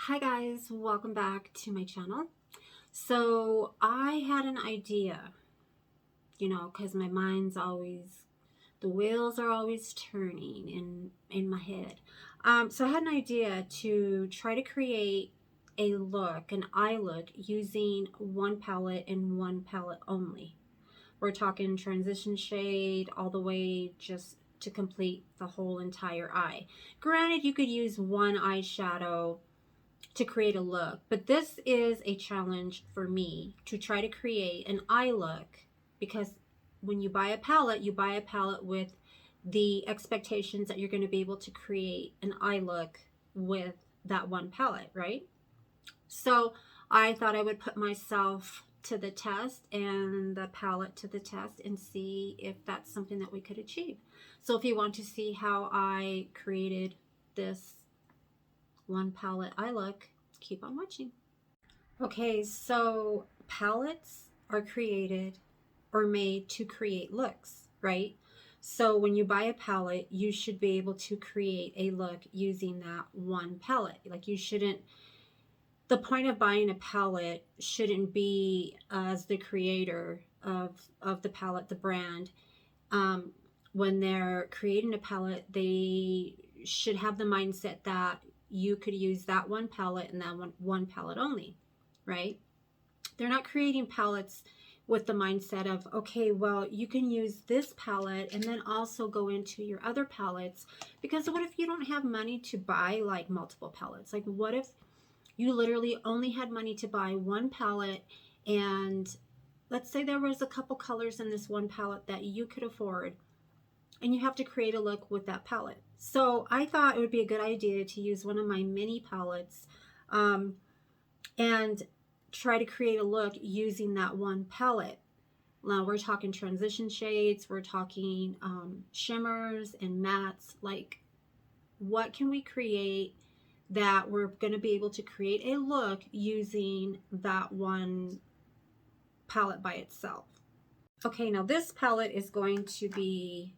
Hi guys, welcome back to my channel. So I had an idea, because my mind's always, the wheels are always turning in my head. So I had an idea to try to create an eye look using one palette and one palette only. We're talking transition shade all the way just to complete the whole entire eye. Granted, you could use one eyeshadow to create a look, but this is a challenge for me to try to create an eye look, because when you buy a palette with the expectations that you're going to be able to create an eye look with that one palette, right? So I thought I would put myself to the test and the palette to the test and see if that's something that we could achieve. So if you want to see how I created this one palette eye look, keep on watching. Okay, so palettes are created or made to create looks, right? So when you buy a palette, you should be able to create a look using that one palette. Like, you shouldn't, the point of buying a palette shouldn't be as the creator of the palette, the brand. When they're creating a palette, they should have the mindset that you could use that one palette and that one palette only, right? They're not creating palettes with the mindset of, okay, well, you can use this palette and then also go into your other palettes, because what if you don't have money to buy like multiple palettes? Like, what if you literally only had money to buy one palette, and let's say there was a couple colors in this one palette that you could afford, and you have to create a look with that palette. So I thought it would be a good idea to use one of my mini palettes and try to create a look using that one palette. Now we're talking transition shades, we're talking shimmers and mattes. Like, what can we create that we're going to be able to create a look using that one palette by itself? Okay, now this palette is going to be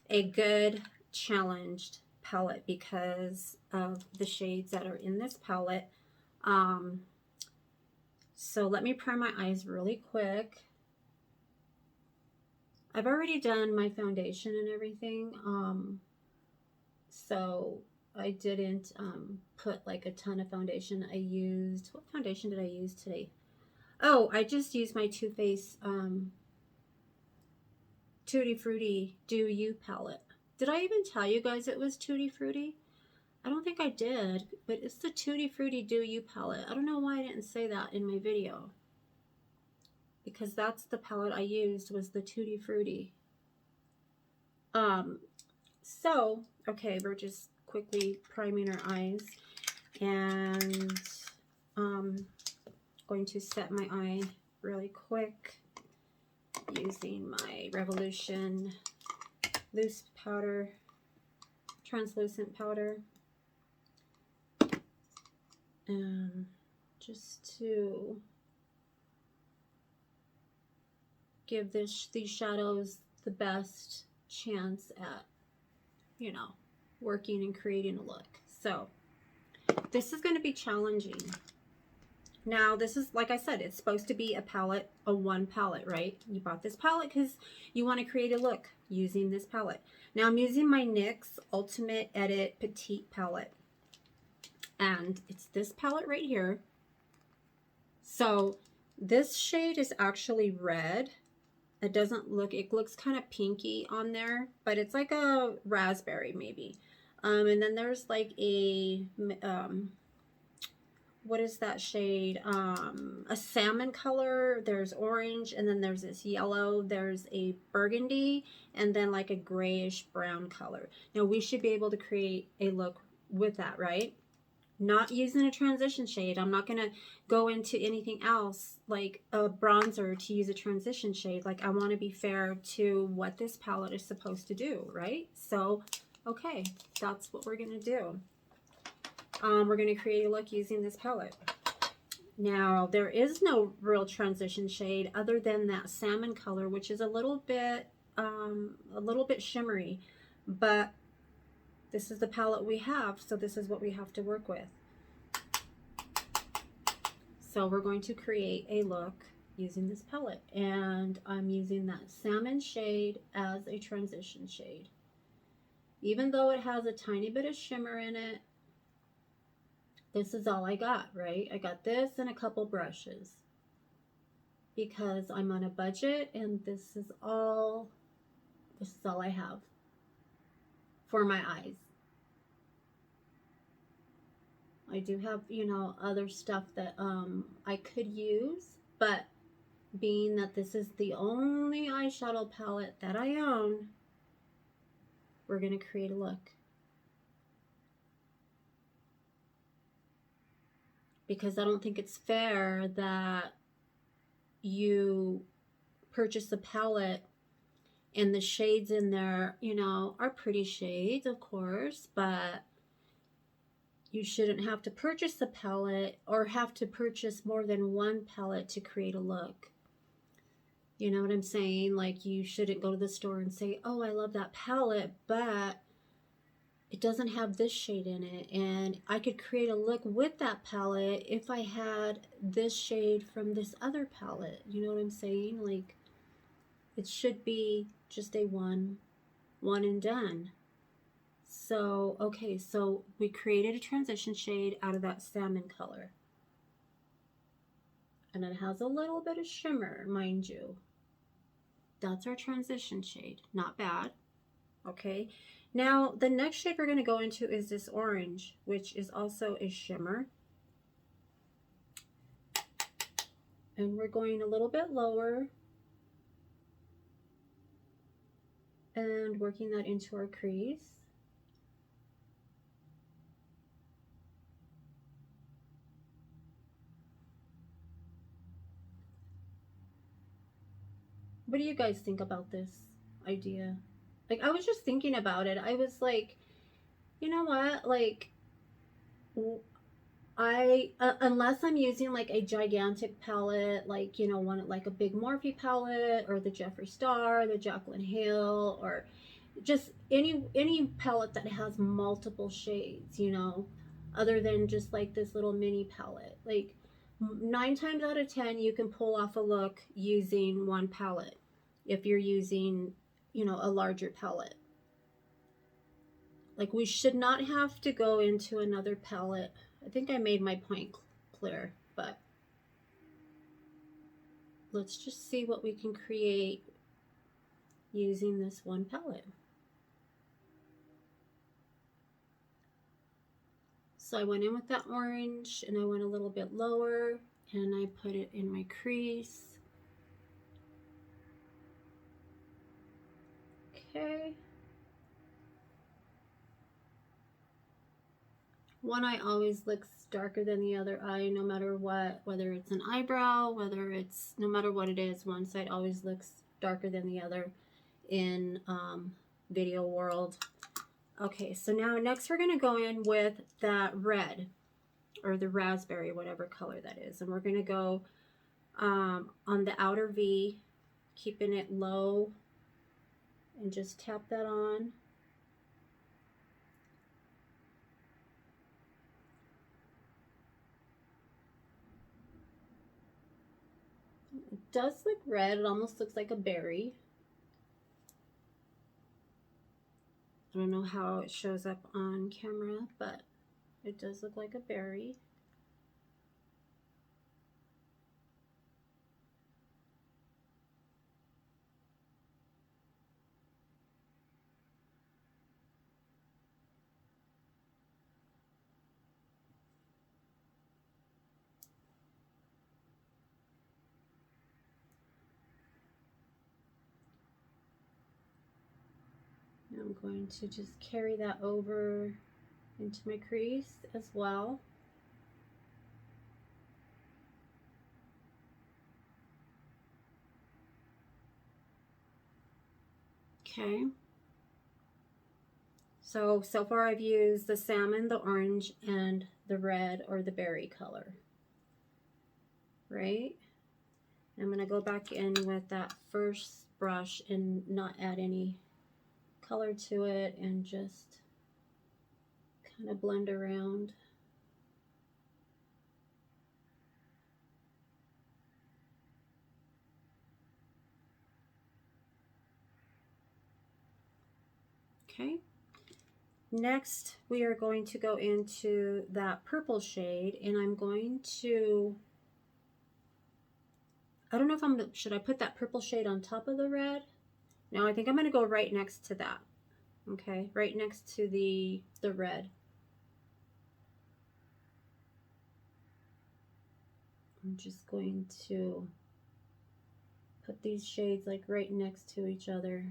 a good challenged palette because of the shades that are in this palette. So let me prime my eyes really quick. I've already done my foundation and everything, so I didn't put like a ton of foundation. What foundation did I use today? Oh, I just used my Too Faced Tutti Frutti Do You palette. Did I even tell you guys it was Tutti Frutti? I don't think I did, but it's the Tutti Frutti Do You palette. I don't know why I didn't say that in my video, because that's the palette I used, was the Tutti Frutti. So, okay, we're just quickly priming our eyes, and going to set my eye really quick using my Revolution loose powder, translucent powder, and just to give these shadows the best chance at, working and creating a look. So this is going to be challenging. Now, this is, like I said, it's supposed to be a one palette, right? You bought this palette because you want to create a look using this palette. Now, I'm using my NYX Ultimate Edit Petite palette, and it's this palette right here. So this shade is actually red. It doesn't look, it looks kind of pinky on there, but it's like a raspberry maybe. And then there's like a, what is that shade? A salmon color, there's orange, and then there's this yellow, there's a burgundy, and then like a grayish brown color. Now we should be able to create a look with that, right? Not using a transition shade. I'm not going to go into anything else like a bronzer to use a transition shade. Like, I want to be fair to what this palette is supposed to do, right? So, okay, that's what we're going to do. We're going to create a look using this palette. Now, there is no real transition shade other than that salmon color, which is a little bit shimmery, but this is the palette we have, so this is what we have to work with. So we're going to create a look using this palette, and I'm using that salmon shade as a transition shade. Even though it has a tiny bit of shimmer in it, this is all I got, right? I got this and a couple brushes because I'm on a budget, and this is all I have for my eyes. I do have, you know, other stuff that I could use, but being that this is the only eyeshadow palette that I own, we're going to create a look. Because I don't think it's fair that you purchase a palette and the shades in there, you know, are pretty shades, of course, but you shouldn't have to purchase a palette or have to purchase more than one palette to create a look. You know what I'm saying? Like, you shouldn't go to the store and say, oh, I love that palette, but it doesn't have this shade in it, and I could create a look with that palette if I had this shade from this other palette. You know what I'm saying? Like, it should be just a one and done. So, okay, so we created a transition shade out of that salmon color. And it has a little bit of shimmer, mind you. That's our transition shade. Not bad. Okay. Now, the next shade we're going to go into is this orange, which is also a shimmer. And we're going a little bit lower and working that into our crease. What do you guys think about this idea? Like, I was just thinking about it. I was like, you know what? Like, unless I'm using like a gigantic palette, like, you know, one like a big Morphe palette or the Jeffree Star, the Jaclyn Hill, or just any palette that has multiple shades, you know, other than just like this little mini palette. Like, 9 times out of 10 you can pull off a look using one palette if you're using, you know, a larger palette. Like, we should not have to go into another palette. I think I made my point clear, but let's just see what we can create using this one palette. So I went in with that orange and I went a little bit lower and I put it in my crease. Okay. One eye always looks darker than the other eye, no matter what, whether it's an eyebrow, whether it's, no matter what it is, one side always looks darker than the other in video world. Okay, so now next we're going to go in with that red or the raspberry, whatever color that is. And we're going to go on the outer V, keeping it low, and just tap that on. It does look red. It almost looks like a berry. I don't know how it shows up on camera, but it does look like a berry. I'm going to just carry that over into my crease as well. Okay. So far I've used the salmon, the orange, and the red or the berry color. Right? I'm going to go back in with that first brush and not add any color to it and just kind of blend around. Okay. Next, we are going to go into that purple shade, and I'm going to, I don't know if should I put that purple shade on top of the red? No, I think I'm going to go right next to that. Okay, right next to the red. I'm just going to put these shades like right next to each other.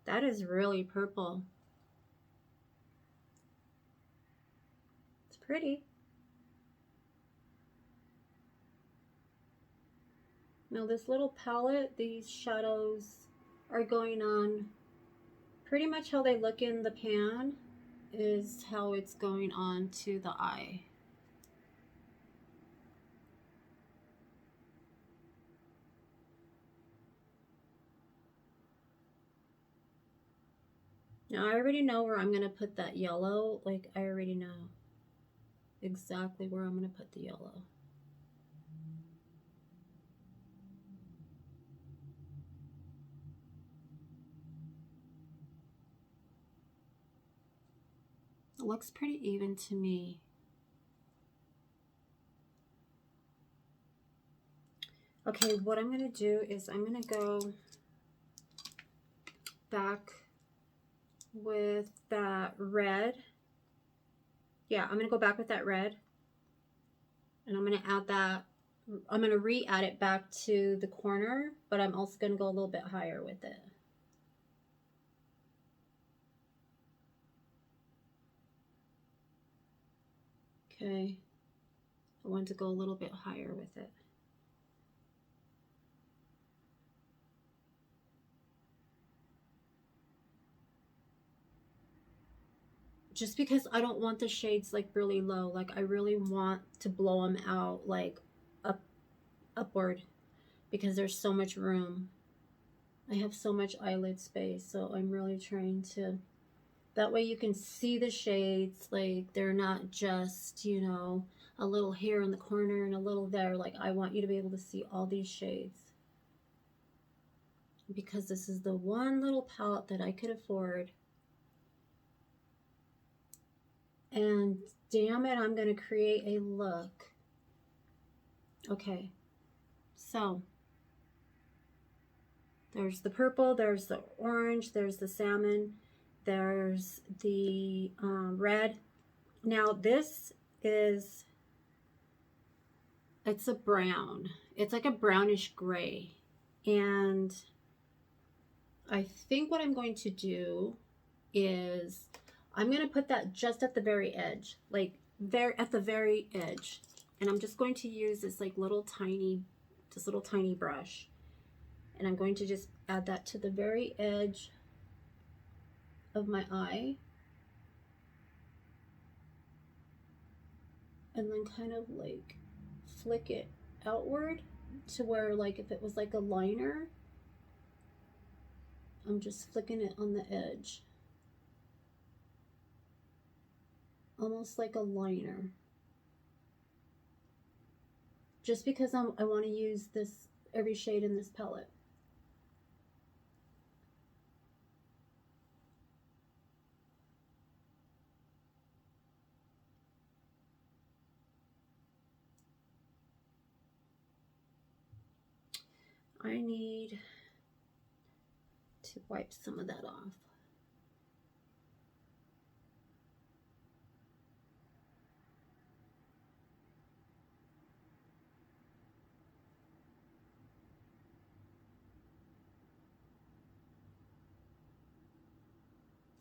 That is really purple. It's pretty. Now this little palette, these shadows are going on pretty much how they look in the pan is how it's going on to the eye. Now I already know where I'm going to put that yellow. Like I already know exactly where I'm going to put the yellow. It looks pretty even to me. Okay, what I'm going to do is I'm going to go back with that red. Yeah, I'm going to go back with that red. And I'm going to add that. I'm going to re-add it back to the corner, but I'm also going to go a little bit higher with it. Okay. I want to go a little bit higher with it. Just because I don't want the shades like really low. Like I really want to blow them out like upward because there's so much room. I have so much eyelid space, so I'm really trying to, that way you can see the shades, like they're not just, you know, a little here in the corner and a little there. Like I want you to be able to see all these shades. Because this is the one little palette that I could afford. And damn it, I'm going to create a look. Okay, so there's the purple, there's the orange, there's the salmon, there's the red. Now this is, it's a brown. It's like a brownish gray. And I think what I'm going to do is I'm going to put that just at the very edge, like at the very edge. And I'm just going to use this like little tiny brush. And I'm going to just add that to the very edge of my eye. And then kind of like flick it outward to where like if it was like a liner, I'm just flicking it on the edge. Almost like a liner. Just because I want to use this, every shade in this palette. I need to wipe some of that off.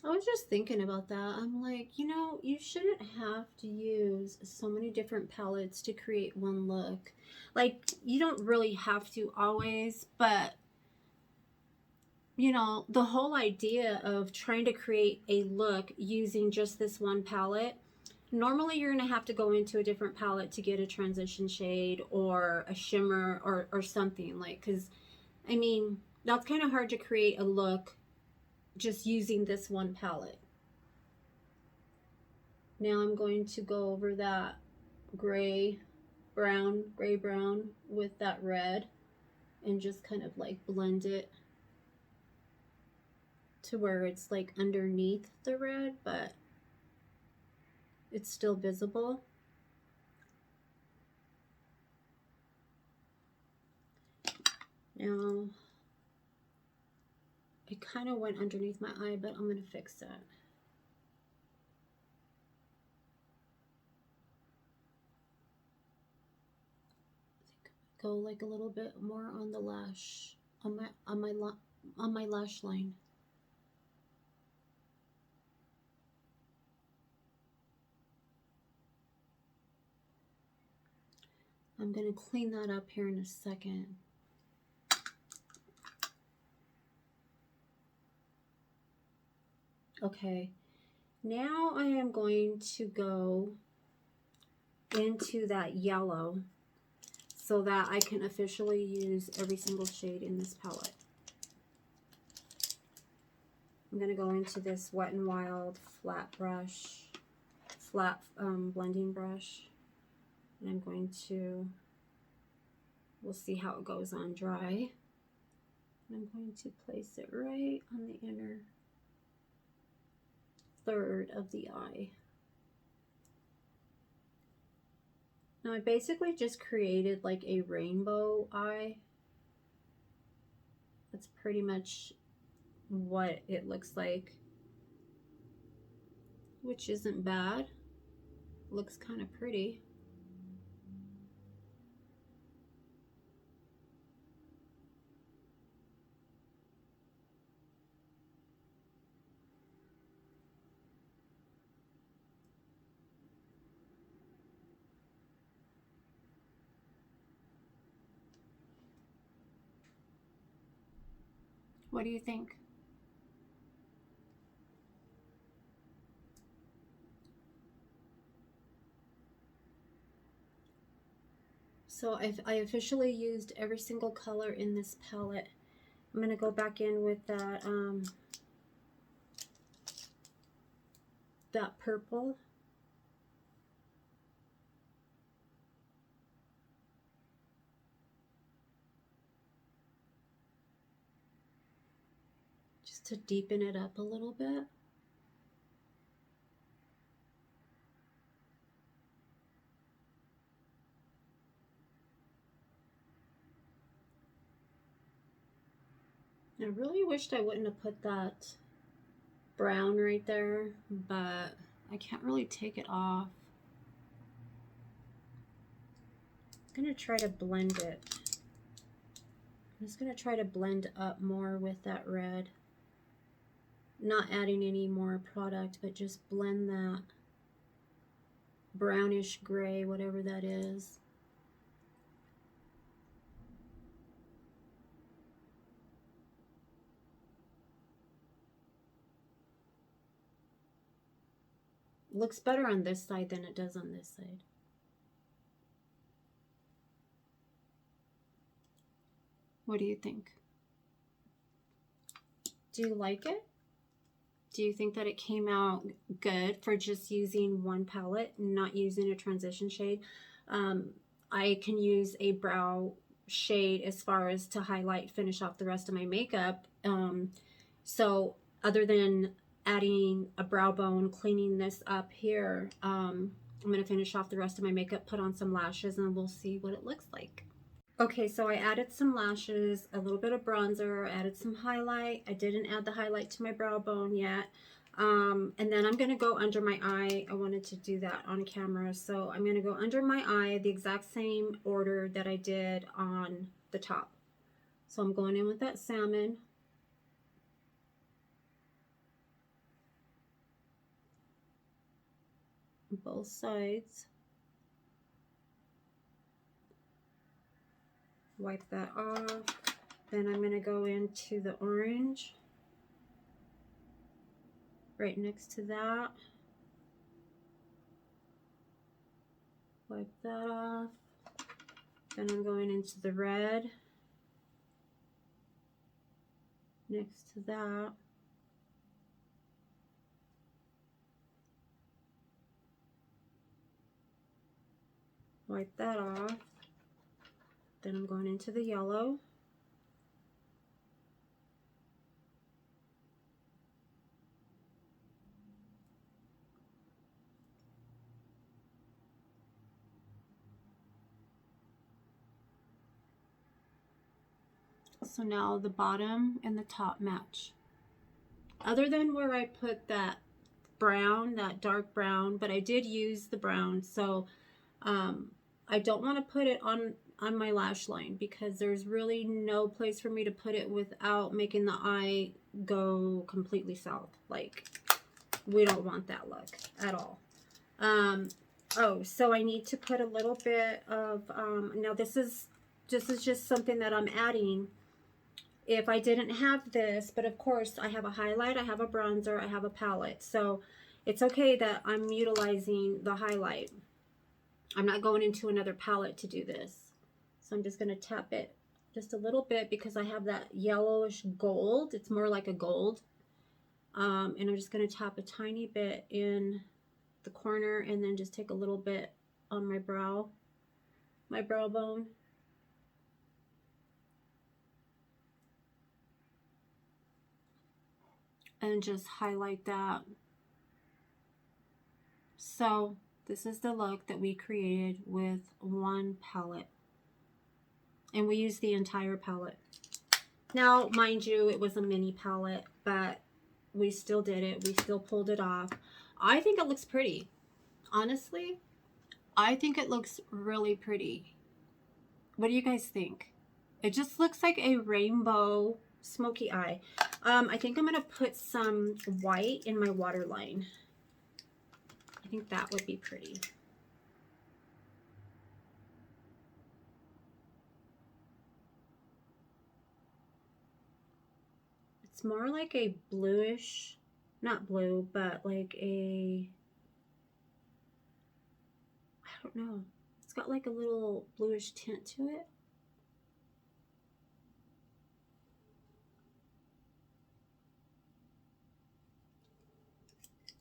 I was just thinking about that. I'm like, you know, you shouldn't have to use so many different palettes to create one look. Like, you don't really have to always, but you know, the whole idea of trying to create a look using just this one palette, normally you're going to have to go into a different palette to get a transition shade or a shimmer or something, like, because I mean, that's kind of hard to create a look just using this one palette. Now I'm going to go over that gray brown with that red and just kind of like blend it. to where it's like underneath the red, but it's still visible. Now, it kind of went underneath my eye, but I'm going to fix that. Go like a little bit more on the lash, on my lash line. I'm going to clean that up here in a second. Okay, now I am going to go into that yellow so that I can officially use every single shade in this palette. I'm going to go into this Wet n Wild flat brush, blending brush, and I'm going to, we'll see how it goes on dry. I'm going to place it right on the inner third of the eye. Now I basically just created like a rainbow eye. That's pretty much what it looks like, which isn't bad. Looks kind of pretty. What do you think? So I officially used every single color in this palette. I'm going to go back in with that that purple. Just to deepen it up a little bit. I really wished I wouldn't have put that brown right there, but I can't really take it off. I'm going to try to blend it. I'm just going to try to blend up more with that red. Not adding any more product, but just blend that brownish gray, whatever that is. Looks better on this side than it does on this side. What do you think? Do you like it? Do you think that it came out good for just using one palette and not using a transition shade? I can use a brow shade as far as to highlight, finish off the rest of my makeup. So other than adding a brow bone, cleaning this up here, I'm going to finish off the rest of my makeup, put on some lashes, and we'll see what it looks like. Okay, so I added some lashes, a little bit of bronzer, added some highlight. I didn't add the highlight to my brow bone yet. And then I'm going to go under my eye. I wanted to do that on camera. So I'm going to go under my eye, the exact same order that I did on the top. So I'm going in with that salmon. Both sides. Wipe that off. Then I'm going to go into the orange right next to that. Wipe that off. Then I'm going into the red next to that. Wipe that off. Then I'm going into the yellow. So now the bottom and the top match. Other than where I put that brown, that dark brown, but I did use the brown, so I don't want to put it on my lash line because there's really no place for me to put it without making the eye go completely south. Like, we don't want that look at all. Oh, so I need to put a little bit of, now this is just something that I'm adding if I didn't have this, but of course I have a highlight, I have a bronzer, I have a palette, so it's okay that I'm utilizing the highlight. I'm not going into another palette to do this. So I'm just going to tap it just a little bit because I have that yellowish gold. It's more like a gold. And I'm just going to tap a tiny bit in the corner and then just take a little bit on my brow bone. And just highlight that. So this is the look that we created with one palette. And we used the entire palette. Now, mind you, it was a mini palette, but we still did it. We still pulled it off. I think it looks pretty. Honestly, I think it looks really pretty. What do you guys think? It just looks like a rainbow smoky eye. I think I'm going to put some white in my waterline. I think that would be pretty. It's more like a bluish, not blue, but like a, I don't know. It's got like a little bluish tint to it.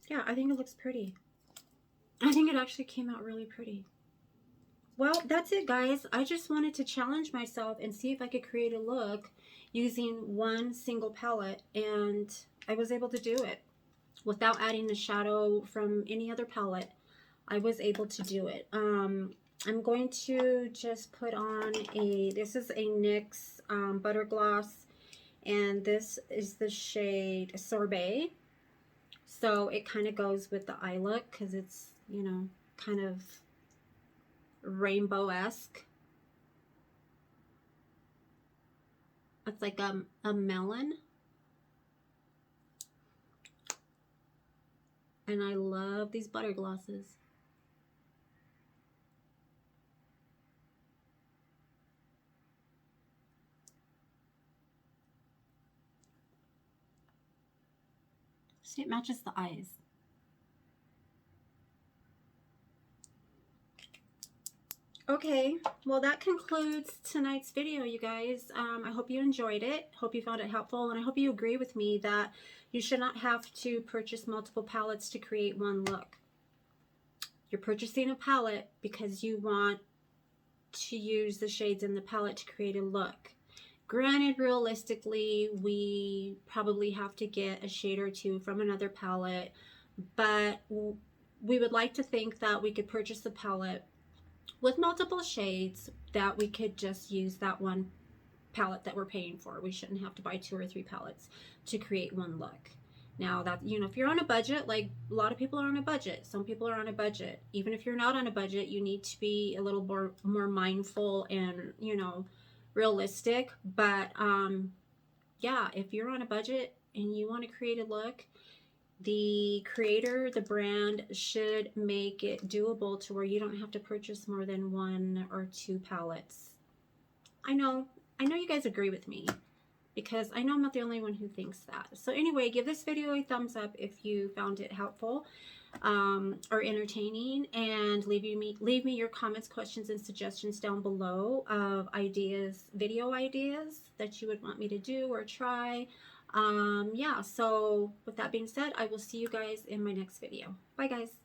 Yeah, I think it looks pretty. I think it actually came out really pretty. Well, that's it, guys. I just wanted to challenge myself and see if I could create a look using one single palette, and I was able to do it without adding the shadow from any other palette. I was able to do it. I'm going to just put on this is a NYX Butter Gloss, and this is the shade Sorbet. So it kind of goes with the Eyelook because it's, you know, kind of rainbow-esque. It's like a melon. And I love these butter glosses. See, it matches the eyes. Okay, well that concludes tonight's video, you guys. I hope you enjoyed it. Hope you found it helpful, and I hope you agree with me that you should not have to purchase multiple palettes to create one look. You're purchasing a palette because you want to use the shades in the palette to create a look. Granted, realistically, we probably have to get a shade or two from another palette, but we would like to think that we could purchase the palette with multiple shades, that we could just use that one palette that we're paying for. We shouldn't have to buy 2 or 3 palettes to create one look. Now that, you know, if you're on a budget, like a lot of people are on a budget, some people are on a budget. Even if you're not on a budget, you need to be a little more mindful and, you know, realistic. But yeah, if you're on a budget and you want to create a look, the creator, the brand should make it doable to where you don't have to purchase more than 1 or 2 palettes. I know you guys agree with me, because I know I'm not the only one who thinks that. So anyway, give this video a thumbs up if you found it helpful or entertaining, and leave me your comments, questions, and suggestions down below of ideas, video ideas that you would want me to do or try. Yeah, so with that being said, I will see you guys in my next video. Bye, guys.